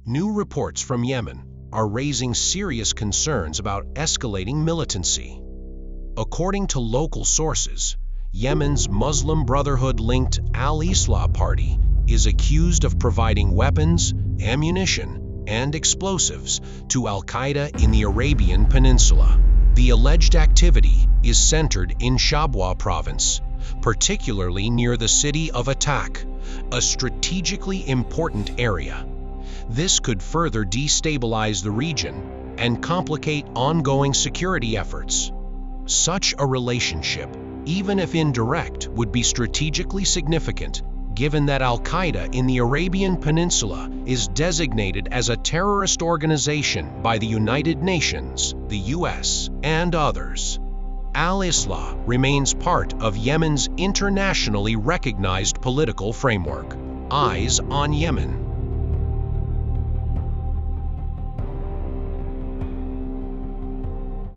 New reports from Yemen are raising serious concerns about escalating militancy. According to local sources, Yemen's Muslim Brotherhood-linked Al-Islah Party is accused of providing weapons, ammunition, and explosives to Al-Qaeda in the Arabian Peninsula. The alleged activity is centered in Shabwa province, particularly near the city of Atak, a strategically important area. This could further destabilize the region and complicate ongoing security efforts. Such a relationship, even if indirect, would be strategically significant, given that Al-Qaeda in the Arabian Peninsula is designated as a terrorist organization by the United Nations, the US, and others. Al-Islah remains part of Yemen's internationally recognized political framework. Eyes on Yemen.